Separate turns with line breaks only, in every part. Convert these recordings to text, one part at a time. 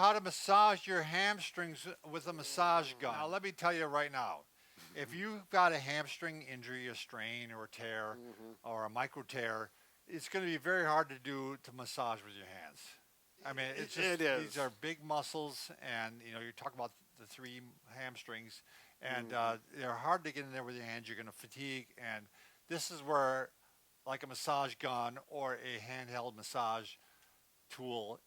how to massage your hamstrings with a massage gun. Now, let me tell you right now, if you've got a hamstring injury, a strain or a tear or a micro tear, it's going to be very hard to do to massage with your hands. I mean, it's just
It is.
these are big muscles, and you're talking about the three hamstrings, and they're hard to get in there with your hands. You're going to fatigue, and this is where, like a massage gun or a handheld massage tool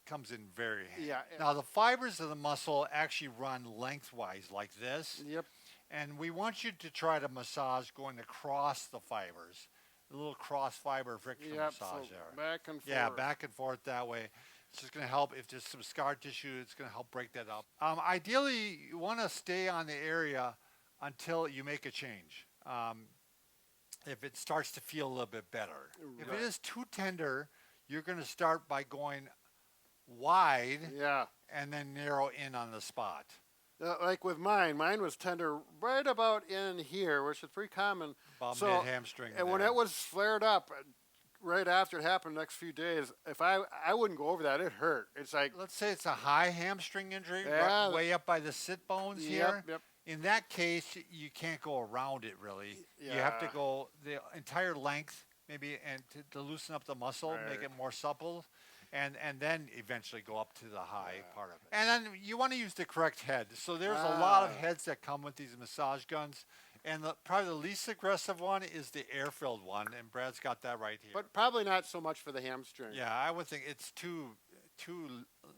comes in very handy.
Yeah.
Now the fibers of the muscle actually run lengthwise like this,
Yep.
and we want you to try to massage going across the fibers. A little cross fiber friction
Yep.
massage
So
there.
back and forth.
Yeah, back and forth that way. It's just going to help. If there's some scar tissue, it's going to help break that up. Ideally, you want to stay on the area until you make a change. If it starts to feel a little bit better. If it is too tender, you're going to start by going wide
Yeah.
and then narrow in on the spot.
Like with mine was tender right about in here, which is pretty common.
About mid hamstring.
And when it was flared up, right after it happened, the next few days, if I wouldn't go over that, it hurt. It's like,
let's say it's a high hamstring injury,
Yeah.
way up by the sit bones
Yep,
here.
yep.
In that case, you can't go around it really. You have to
Yeah.
go the entire length, maybe, and to loosen up the muscle, make
Right.
it more supple, and then eventually go up to the high part of it. And then you want to use the correct head. So there's a lot of heads that come with these massage guns, and probably the least aggressive one is the air-filled one, and Brad's got that right here.
but probably not so much for the hamstring.
Yeah, I would think it's too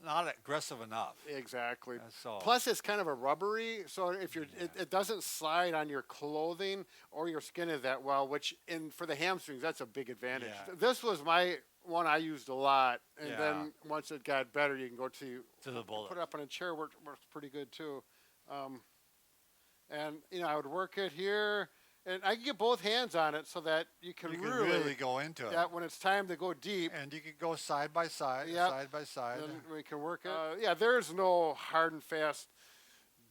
not aggressive enough.
Exactly.
So
Plus, it's kind of a rubbery, so if it doesn't slide on your clothing or your skin is that well. Which for the hamstrings, that's a big advantage.
Yeah.
This was my one I used a lot, and
Yeah.
then once it got better, you can go to
the bullet.
put it up on a chair. Works pretty good too. And I would work it here, and I could get both hands on it so that you can
really go into it.
Yeah, when it's time to go deep.
And you could go side by side,
Yep.
side by side.
Then we can work it. Yeah, there's no hard and fast,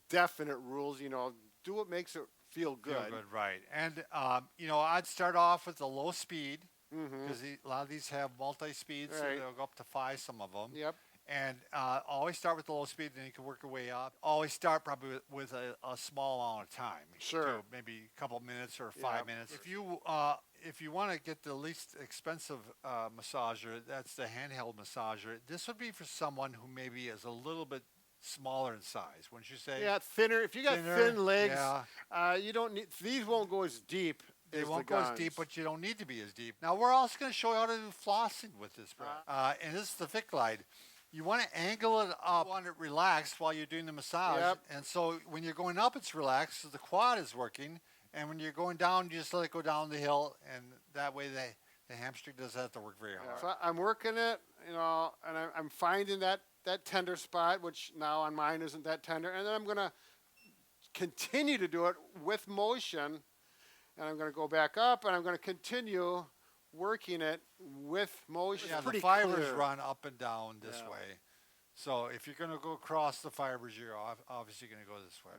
definite rules. Do what makes it feel good.
Feel good, right? And I'd start off with the low speed
Mm-hmm.
because a lot of these have multi-speeds, so
Right.
they'll go up to 5. Some of them.
Yep.
And always start with the low speed, then you can work your way up. Always start probably with a small amount of time.
Sure.
too, maybe a couple minutes or 5
Yeah.
minutes. If you want to get the least expensive massager, that's the handheld massager. This would be for someone who maybe is a little bit smaller in size. Wouldn't you say?
Yeah, thinner. If you got
Thinner,
thin legs,
yeah.
you don't need. These won't go as deep.
They
as
won't
the
go as
guns.
deep, but you don't need to be as deep. Now, we're also going to show you how to do flossing with this, Brad. And this is the Fit Glide. You want to angle it up, you want it relaxed while you're doing the massage.
Yep.
And so when you're going up, it's relaxed, so the quad is working. And when you're going down, you just let it go down the hill, and that way the hamstring doesn't have to work very hard.
So I'm working it, and I'm finding that tender spot, which now on mine isn't that tender, and then I'm going to continue to do it with motion, and I'm going to go back up, and I'm going to continue working it with motion.
Yeah,
Pretty
the fibers
clear.
run up and down this
Yeah.
way. So if you're going to go across the fibers, you're obviously going to go this way.